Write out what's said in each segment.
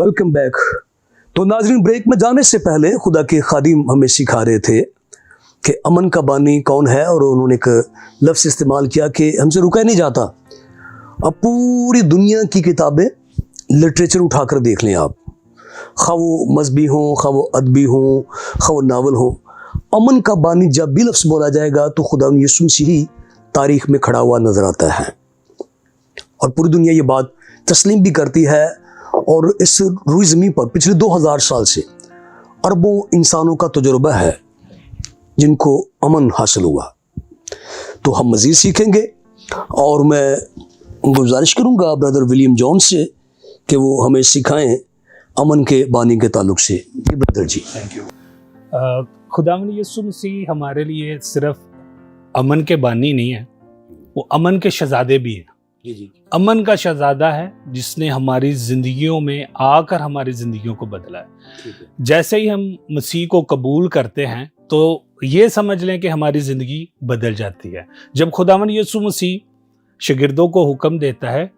Welcome back. तो नाज़रीन, break में जाने से पहले खुदा के खादिम हमें सिखा रहे थे कि अमन का बानी कौन है, और उन्होंने एक लफ्ज़ इस्तेमाल किया कि हमसे रुका नहीं जाता। अब पूरी दुनिया की किताबें, लिटरेचर उठाकर देख लें आप, खा वो मजहबी हों, खा वो अदबी हों, खा वो नावल हों, अमन का बानी जब भी लफ्ज़ बोला जाएगा तो खुदा यीशु मसीह ही तारीख़ में खड़ा हुआ नज़र आता है। और पूरी दुनिया ये बात तस्लीम भी करती है। और इस रुई ज़मीन पर पिछले 2000 साल से अरबों इंसानों का तजुर्बा है जिनको अमन हासिल हुआ। तो हम मज़ीद सीखेंगे, और मैं गुजारिश करूँगा ब्रदर विलियम जॉन से कि वो हमें सिखाएं अमन के बानी के ताल्लुक से। जी ब्रदर जी। Thank you. खुदावंद यीशु मसीह हमारे लिए सिर्फ अमन के बानी नहीं है, वो अमन के शहजादे भी हैं। जी। अमन का शहजादा है जिसने हमारी जिंदगियों में आकर हमारी जिंदगियों को बदला है। जैसे ही हम मसीह को कबूल करते हैं तो ये समझ लें कि हमारी जिंदगी बदल जाती है। जब खुदावंद यीशु मसीह शागिर्दों को हुक्म देता है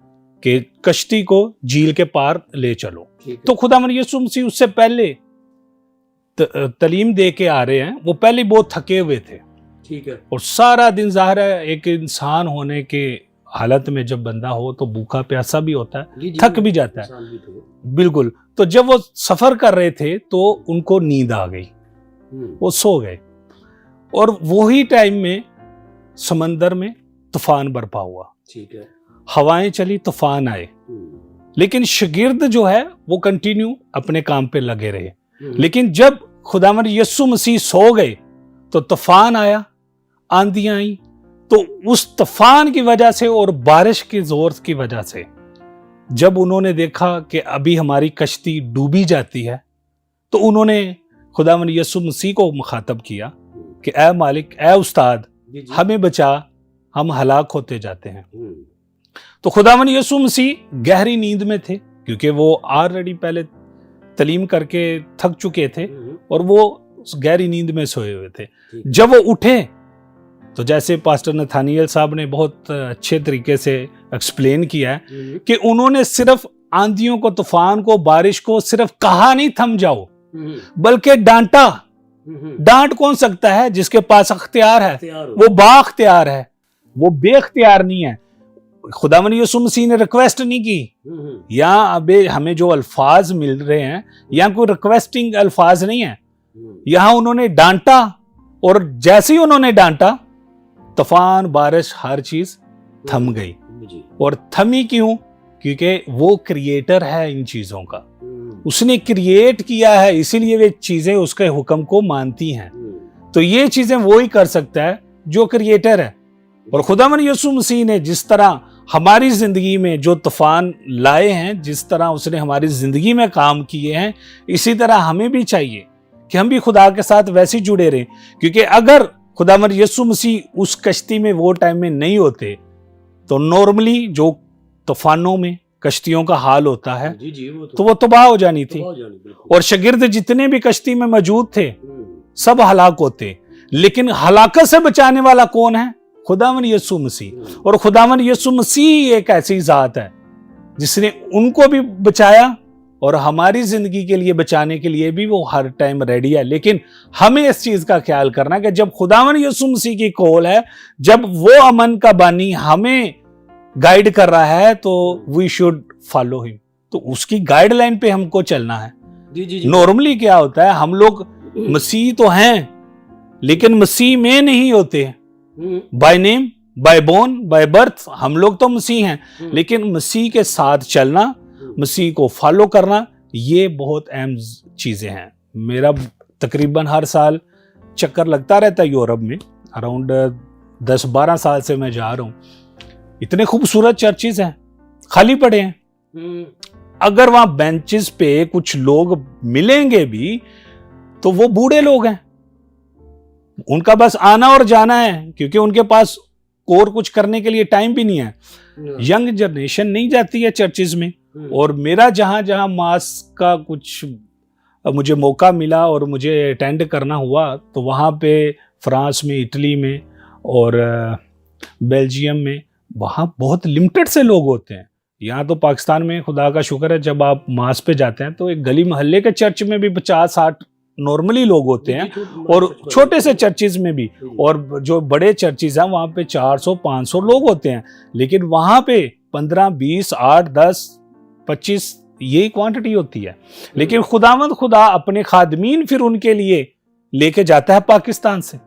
कि कश्ती को झील के पार ले चलो, तो खुदावंद यीशु मसीह उससे पहले तालीम दे के आ रहे हैं। वो पहले बहुत थके हुए थे, ठीक है, और सारा दिन ज़ाहिर है एक इंसान होने के हालत में जब बंदा हो तो भूखा प्यासा भी होता है, थक भी जाता है। बिल्कुल। तो जब वो सफर कर रहे थे तो उनको नींद आ गई, वो सो गए, और वही टाइम में समंदर में तूफान बरपा हुआ। ठीक है, हवाएं चली, तूफान आए, लेकिन शागिर्द जो है वो कंटिन्यू अपने काम पे लगे रहे। लेकिन जब खुदावंद यीशु मसीह सो गए तो तूफान आया, आंधियां आई। तो उस तूफान की वजह से और बारिश के जोर की वजह से जब उन्होंने देखा कि अभी हमारी कश्ती डूबी जाती है, तो उन्होंने खुदावंद यीशु मसीह को मुखातब किया कि ए मालिक, ए उस्ताद, हमें बचा, हम हलाक होते जाते हैं। तो खुदावंद यीशु मसीह गहरी नींद में थे, क्योंकि वो ऑलरेडी पहले तालीम करके थक चुके थे और वो गहरी नींद में सोए हुए थे। जब वो उठे तो जैसे पास्टर नथानियल साहब ने बहुत अच्छे तरीके से एक्सप्लेन किया है कि उन्होंने सिर्फ आंधियों को, तूफान को, बारिश को सिर्फ कहा नहीं थम जाओ, बल्कि डांटा। डांट कौन सकता है? जिसके पास अख्तियार है, वो बाख्तियार है, वो बेख्तियार नहीं है। खुदावंद यीशु मसीह ने रिक्वेस्ट नहीं की, या अबे हमें जो अल्फाज मिल रहे हैं या कोई रिक्वेस्टिंग अल्फाज नहीं है, यहां उन्होंने डांटा, और जैसे ही उन्होंने डांटा तूफान, बारिश, हर चीज थम गई। और थमी क्यों? क्योंकि वो क्रिएटर है इन चीजों का, उसने क्रिएट किया है, इसीलिए वे चीजें उसके हुक्म को मानती हैं। तो ये चीजें वो ही कर सकता है जो क्रिएटर है। और खुदावंद यीशु मसीह ने जिस तरह हमारी जिंदगी में जो तूफान लाए हैं, जिस तरह उसने हमारी जिंदगी में काम किए हैं, इसी तरह हमें भी चाहिए कि हम भी खुदा के साथ वैसे जुड़े रहें। क्योंकि अगर खुदावंद यीशु मसीह उस कश्ती में वो टाइम में नहीं होते तो नॉर्मली जो तूफानों में कश्तियों का हाल होता है, तो वो तबाह हो जानी थी, और शागिर्द जितने भी कश्ती में मौजूद थे सब हलाक होते। लेकिन हलाकत से बचाने वाला कौन है? खुदावंद यीशु मसीह। और खुदावंद यीशु मसीह एक ऐसी जात है जिसने उनको भी बचाया, और हमारी जिंदगी के लिए बचाने के लिए भी वो हर टाइम रेडी है। लेकिन हमें इस चीज का ख्याल करना है कि जब खुदावंद यीशु मसीह की कॉल है, जब वो अमन का बानी हमें गाइड कर रहा है, तो वी शुड फॉलो हिम। तो उसकी गाइडलाइन पे हमको चलना है। नॉर्मली क्या होता है, हम लोग मसीह तो हैं लेकिन मसीह में नहीं होते। By name, by born, by birth हम लोग तो मसीह हैं, लेकिन मसीह के साथ चलना, मसीह को फॉलो करना, ये बहुत अहम चीजें हैं। मेरा तकरीबन हर साल चक्कर लगता रहता है यूरोप में, अराउंड 10-12 साल से मैं जा रहा हूँ। इतने खूबसूरत चर्चेज हैं, खाली पड़े हैं। अगर वहां बेंचेस पे कुछ लोग मिलेंगे भी तो वो बूढ़े लोग हैं, उनका बस आना और जाना है, क्योंकि उनके पास और कुछ करने के लिए टाइम भी नहीं है। यंग जनरेशन नहीं जाती है चर्चेज में। और मेरा जहां जहां मास का कुछ मुझे मौका मिला और मुझे अटेंड करना हुआ, तो वहां पे फ्रांस में, इटली में और बेल्जियम में, वहां बहुत लिमिटेड से लोग होते हैं यहाँ तो पाकिस्तान में खुदा का शुक्र है, जब आप मास पे जाते हैं तो एक गली मोहल्ले के चर्च में भी 50-60 नॉर्मली लोग होते हैं, और छोटे से चर्चिज में भी, और जो बड़े चर्चिज हैं वहाँ पे 400-500 लोग होते हैं, लेकिन वहाँ पे 15, 20, 8, 10, 25 यही क्वांटिटी होती है। लेकिन खुदावंद खुदा अपने खादमीन फिर उनके लिए लेके जाता है पाकिस्तान से।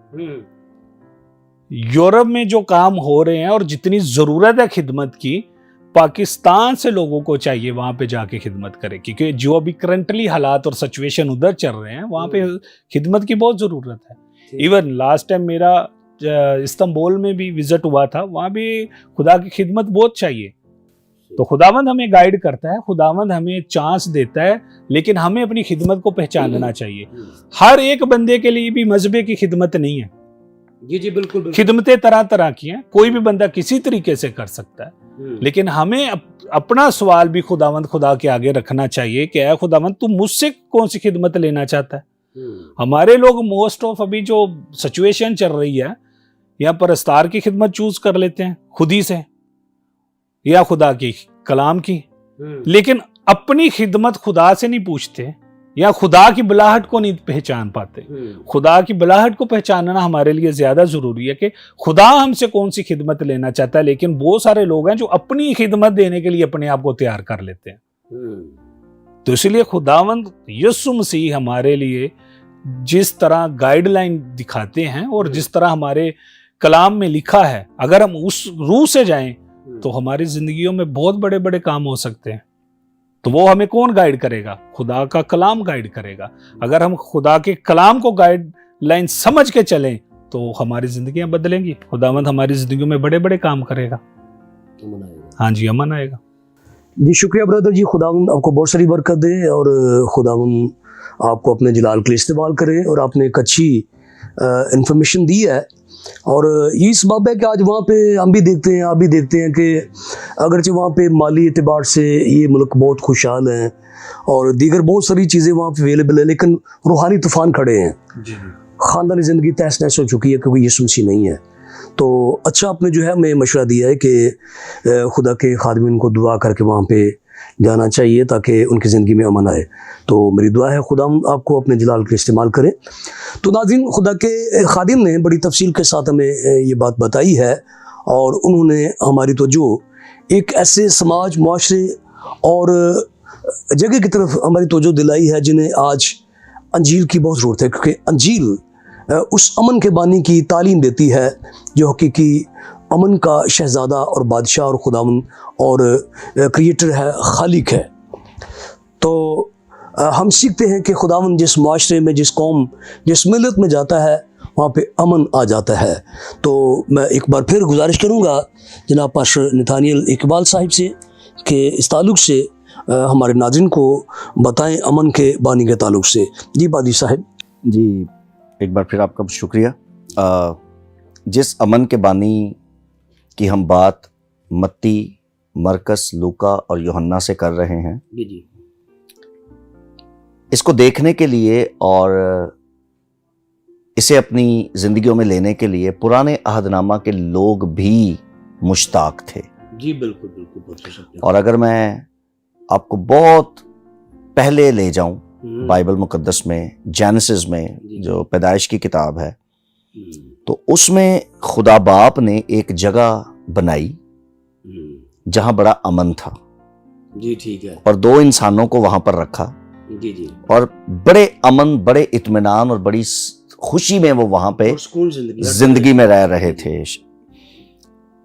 यूरोप में जो काम हो रहे हैं और जितनी जरूरत है खिदमत की, पाकिस्तान से लोगों को चाहिए वहां पे जाके खिदमत करें, क्योंकि जो अभी करंटली हालात और सिचुएशन उधर चल रहे हैं वहां पे खिदमत की बहुत जरूरत है। इवन लास्ट टाइम मेरा इस्तांबुल में भी विजिट हुआ था, वहां भी खुदा की खिदमत बहुत चाहिए। तो खुदावंद हमें गाइड करता है, खुदावंद हमें चांस देता है, लेकिन हमें अपनी खिदमत को पहचानना चाहिए। हर एक बंदे के लिए भी मजहबे की खिदमत नहीं है। जी बिल्कुल। खिदमतें तरह तरह की हैं, कोई भी बंदा किसी तरीके से कर सकता है, लेकिन हमें अपना सवाल भी खुदावंद खुदा के आगे रखना चाहिए कि ऐ खुदावंद तू मुझसे कौन सी खिदमत लेना चाहता है। हमारे लोग मोस्ट ऑफ अभी जो सिचुएशन चल रही है, यहाँ परस्तार की खिदमत चूज कर लेते हैं खुद ही से, या खुदा की कलाम की, लेकिन अपनी खिदमत खुदा से नहीं पूछते, या खुदा की बुलाहट को नहीं पहचान पाते। खुदा की बुलाहट को पहचानना हमारे लिए ज्यादा जरूरी है कि खुदा हमसे कौन सी खिदमत लेना चाहता है। लेकिन बहुत सारे लोग हैं जो अपनी खिदमत देने के लिए अपने आप को तैयार कर लेते हैं। तो इसलिए खुदावंद यीशु मसीह हमारे लिए जिस तरह गाइडलाइन दिखाते हैं और जिस तरह हमारे कलाम में लिखा है, अगर हम उस रूह से जाएं तो हमारी जिंदगियों में बहुत बड़े बड़े काम हो सकते हैं। तो वो हमें कौन गाइड करेगा? खुदा का कलाम गाइड करेगा। अगर हम खुदा के कलाम को गाइडलाइन समझ के चलें तो हमारी जिंदगियां बदलेंगी। खुदावंद हमारी जिंदगियों में बड़े बड़े काम करेगा। हाँ जी, अमन आएगा। जी शुक्रिया ब्रदर जी, खुदावंद आपको बहुत सारी बरकत दे और खुदावंद आपको अपने जलाल के लिए इस्तेमाल करे। और आपने एक अच्छी इंफॉर्मेशन दी है, और यही सबब है कि आज वहाँ पे हम भी देखते हैं, आप भी देखते हैं कि अगरचे वहाँ पे माली एतबार से ये मुल्क बहुत खुशहाल है और दीगर बहुत सारी चीज़ें वहाँ पे अवेलेबल है, लेकिन रूहानी तूफान खड़े हैं। ख़ानदानी ज़िंदगी तहस नहस हो चुकी है क्योंकि यीशु मसीह नहीं है। तो अच्छा आपने जो है हमें मशवरा दिया है कि खुदा के खादमीन को दुआ करके वहाँ पे जाना चाहिए ताकि उनकी ज़िंदगी में अमन आए। तो मेरी दुआ है खुदा आपको अपने जलाल के इस्तेमाल करें। तो नाज़रीन, खुदा के खादिम ने बड़ी तफसील के साथ हमें ये बात बताई है, और उन्होंने हमारी तवज्जो एक ऐसे समाज, मुआशरे और जगह की तरफ हमारी तवज्जो दिलाई है जिन्हें आज अंजील की बहुत ज़रूरत है, क्योंकि अंजील उस अमन के बानी की तालीम देती है जो हकीकी अमन का शहज़ादा और बादशाह और खुदावन और क्रिएटर है, खालिक है। तो हम सीखते हैं कि खुदावन जिस माशरे में, जिस कौम, जिस मिलत में जाता है वहाँ पे अमन आ जाता है। तो मैं एक बार फिर गुजारिश करूँगा जनाब पास्टर नथानियल इकबाल साहिब से कि इस ताल्लुक़ से हमारे नाज़रीन को बताएं अमन के बानी के ताल्लुक़ से। जी बादी साहिब। जी एक बार फिर आपका शुक्रिया। जिस अमन के बानी की हम बात मत्ती, मरकस, लूका और यूहन्ना से कर रहे हैं, जी इसको देखने के लिए और इसे अपनी ज़िंदगियों में लेने के लिए पुराने अहदनामा के लोग भी मुश्ताक थे। जी बिल्कुल बिल्कुल, बहुत। और अगर मैं आपको बहुत पहले ले जाऊं बाइबल मुकद्दस में, जेनेसिस में जो पैदाइश की किताब है, तो उसमें खुदा बाप ने एक जगह बनाई जहां बड़ा अमन था। जी ठीक है। और दो इंसानों को वहां पर रखा। जी जी। और बड़े अमन, बड़े इत्मीनान और बड़ी खुशी में वो वहां पे जिंदगी में रह रहे थे।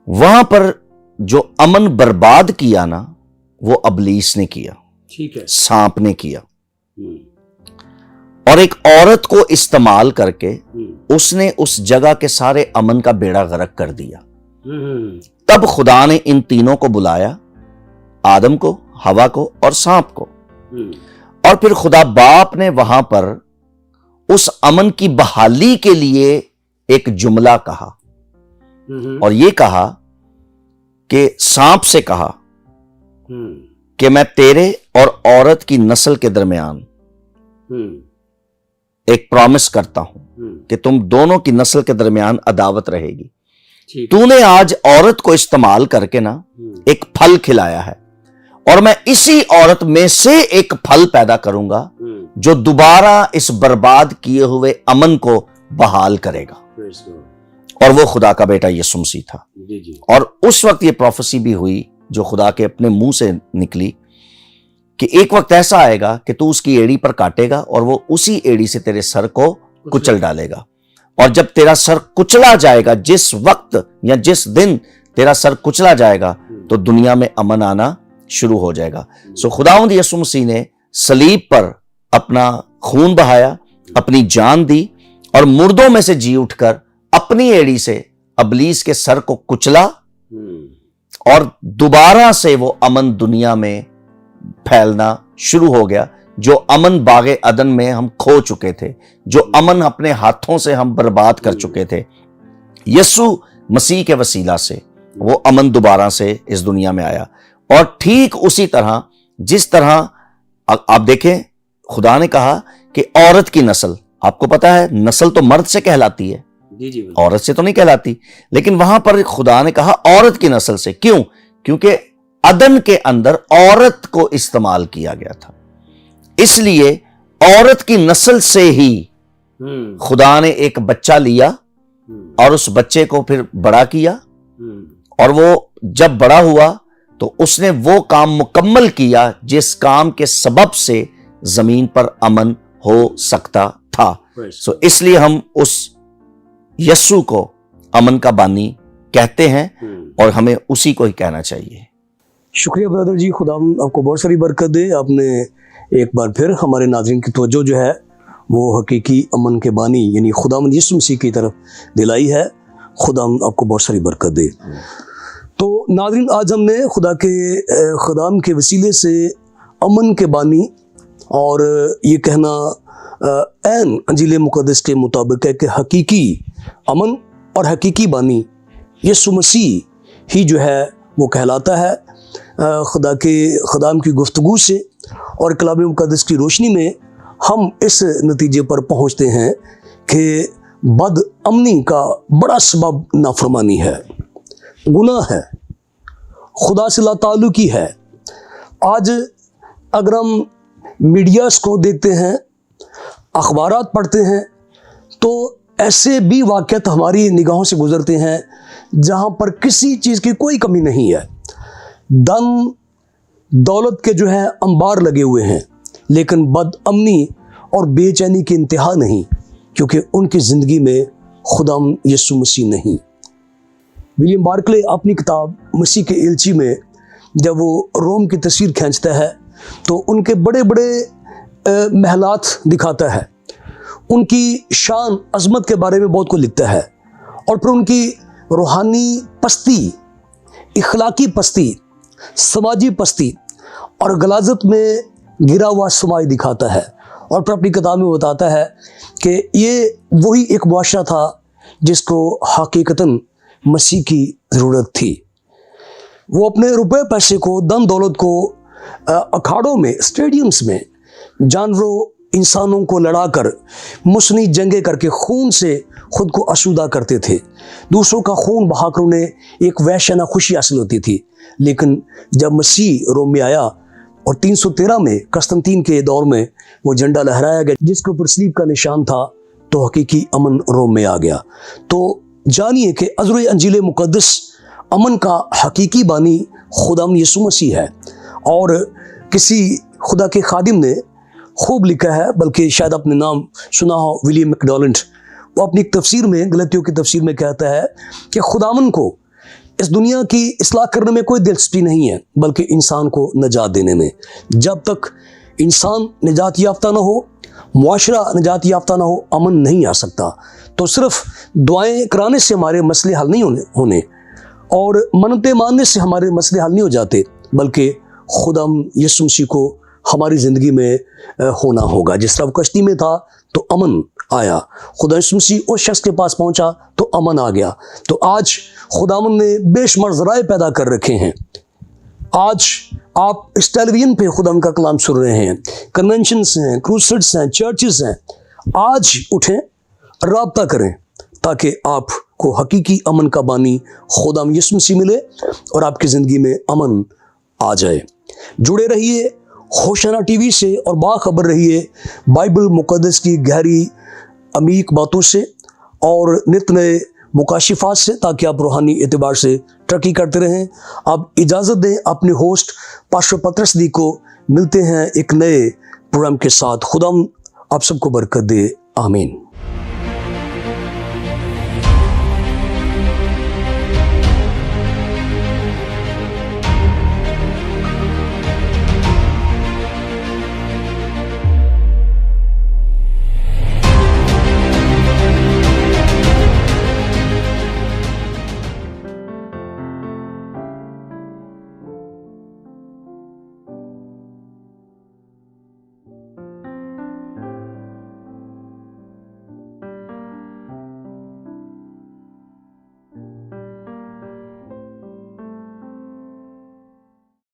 वहां पर जो अमन बर्बाद किया ना, वो अबलीस ने किया। ठीक है। सांप ने किया। और एक औरत को इस्तेमाल करके उसने उस जगह के सारे अमन का बेड़ा गर्क कर दिया। तब खुदा ने इन तीनों को बुलाया, आदम को, हवा को और सांप को। और फिर खुदा बाप ने वहां पर उस अमन की बहाली के लिए एक जुमला कहा, और ये कहा कि सांप से कहा कि मैं तेरे और औरत की नस्ल के दरमियान एक प्रॉमिस करता हूं कि तुम दोनों की नस्ल के दरमियान अदावत रहेगी। तूने आज औरत को इस्तेमाल करके ना एक फल खिलाया है, और मैं इसी औरत में से एक फल पैदा करूंगा जो दोबारा इस बर्बाद किए हुए अमन को बहाल करेगा। और वो खुदा का बेटा यीशु मसीह था। और उस वक्त ये प्रोफेसी भी हुई जो खुदा के अपने मुंह से निकली कि एक वक्त ऐसा आएगा कि तू उसकी एड़ी पर काटेगा और वो उसी एड़ी से तेरे सर को कुचल डालेगा। और जब तेरा सर कुचला जाएगा, जिस वक्त या जिस दिन तेरा सर कुचला जाएगा, तो दुनिया में अमन आना शुरू हो जाएगा। सो खुदावंद यीशु मसीह ने सलीब पर अपना खून बहाया, अपनी जान दी और मुर्दों में से जी उठकर अपनी एड़ी से अबलीस के सर को कुचला और दोबारा से वो अमन दुनिया में फैलना शुरू हो गया। जो अमन बागे अदन में हम खो चुके थे, जो अमन अपने हाथों से हम बर्बाद कर चुके थे, यीशु मसीह के वसीला से वो अमन दोबारा से इस दुनिया में आया। और ठीक उसी तरह जिस तरह आप देखें, खुदा ने कहा कि औरत की नस्ल, आपको पता है नस्ल तो मर्द से कहलाती है, औरत से तो नहीं कहलाती, लेकिन वहां पर खुदा ने कहा औरत की नस्ल से। क्यों? क्योंकि अदन के अंदर औरत को इस्तेमाल किया गया था, इसलिए औरत की नस्ल से ही खुदा ने एक बच्चा लिया और उस बच्चे को फिर बड़ा किया। और वो जब बड़ा हुआ तो उसने वो काम मुकम्मल किया जिस काम के सबब से जमीन पर अमन हो सकता था। सो इसलिए हम उस यस्सु को अमन का बानी कहते हैं और हमें उसी को ही कहना चाहिए। शुक्रिया ब्रदर जी, खुदा आपको बहुत सारी बरकत दे। आपने एक बार फिर हमारे नाज़रीन की तवज्जो जो है वो हकीकी अमन के बानी यानी खुदावंद यीशु मसीह की तरफ दिलाई है। खुदा आपको बहुत सारी बरकत दे। तो नाज़रीन, आज हमने खुदा के खुदाम के वसीले से अमन के बानी और ये कहना ऐन अंजील मुक़द्दस के मुताबिक है कि हकीकी अमन और हकीकी बानी यीशु मसीह ही जो है वो कहलाता है। खुदा के खुदाम की गुफ्तगू से और कलाम मुक़द्दस की रोशनी में हम इस नतीजे पर पहुंचते हैं कि बद अमनी का बड़ा सबब नाफरमानी है, गुनाह है, खुदा से लाताल्लुकी है। आज अगर हम मीडियाज़ को देखते हैं, अखबारात पढ़ते हैं, तो ऐसे भी वाक़यात हमारी निगाहों से गुज़रते हैं जहाँ पर किसी चीज़ की कोई कमी नहीं है। धन दौलत के जो है अंबार लगे हुए हैं, लेकिन बदअमनी और बेचैनी की इंतहा नहीं, क्योंकि उनकी ज़िंदगी में खुदा यीशु मसीह नहीं। विलियम बार्कले अपनी किताब मसीह के एलची में जब वो रोम की तस्वीर खींचता है तो उनके बड़े बड़े महलात दिखाता है, उनकी शान अज़मत के बारे में बहुत कुछ लिखता है और फिर उनकी रूहानी पस्ती, इखलाकी पस्ती, समाजी पस्ती और गलाजत में गिरा हुआ समाज दिखाता है। और फिर अपनी किताब में बताता है कि ये वही एक मुआशरा था जिसको हकीकतन मसीह की ज़रूरत थी। वो अपने रुपए पैसे को, धन दौलत को अखाड़ों में, स्टेडियम्स में जानवरों इंसानों को लड़ाकर मुसनी जंगे करके खून से खुद को आसूदा करते थे। दूसरों का खून बहाकर उन्हें एक वहशाना खुशी हासिल होती थी। लेकिन जब मसीह रोम में आया और 313 में कस्तंतीन के दौर में वो झंडा लहराया गया जिसके ऊपर सलीब का निशान था, तो हकीकी अमन रोम में आ गया। तो जानिए कि अज़र अंजील मुक़द्दस अमन का हकीकी बानी खुदाम यीशु मसीह है। और किसी खुदा के खादिम ने खूब लिखा है, बल्कि शायद अपने नाम सुना हो, विलियम मैकडॉलैंड, वो अपनी तफसीर में, गलतियों की तफसीर में कहता है कि खुदावन को इस दुनिया की इस्लाह करने में कोई दिलचस्पी नहीं है, बल्कि इंसान को निजात देने में। जब तक इंसान निजात याफ्ता ना हो, मुआशरा निजात याफ्ता ना हो, अमन नहीं आ सकता। तो सिर्फ दुआएं कराने से हमारे मसले हल नहीं होने और मन्नतें मानने से हमारे मसले हल नहीं हो जाते, बल्कि खुदाम यीशु मसीह को हमारी ज़िंदगी में होना होगा। जिस तरह कश्ती में था तो अमन आया, खुदा यीशु मसीह उस शख्स के पास पहुंचा तो अमन आ गया। तो आज खुदावन ने बेशुमार ज़राए पैदा कर रखे हैं। आज आप इस टेलीविज़न पे खुदा का कलाम सुन रहे हैं, कन्वेंशंस हैं, क्रूसेड्स हैं, चर्चेस हैं। आज उठें, राब्ता करें ताकि आपको हकीकी अमन का बानी खुदा यीशु मसीह मिले और आपकी ज़िंदगी में अमन आ जाए। जुड़े रहिए होशाना टीवी से और बाखबर रहिए बाइबल मुकद्दस की गहरी अमीक बातों से और नित नए मुकाशिफात से, ताकि आप रूहानी एतबार से तरक्की करते रहें। आप इजाज़त दें अपने होस्ट पास्टर पतरस दी को। मिलते हैं एक नए प्रोग्राम के साथ। खुदा आप सबको बरकत दे। आमीन।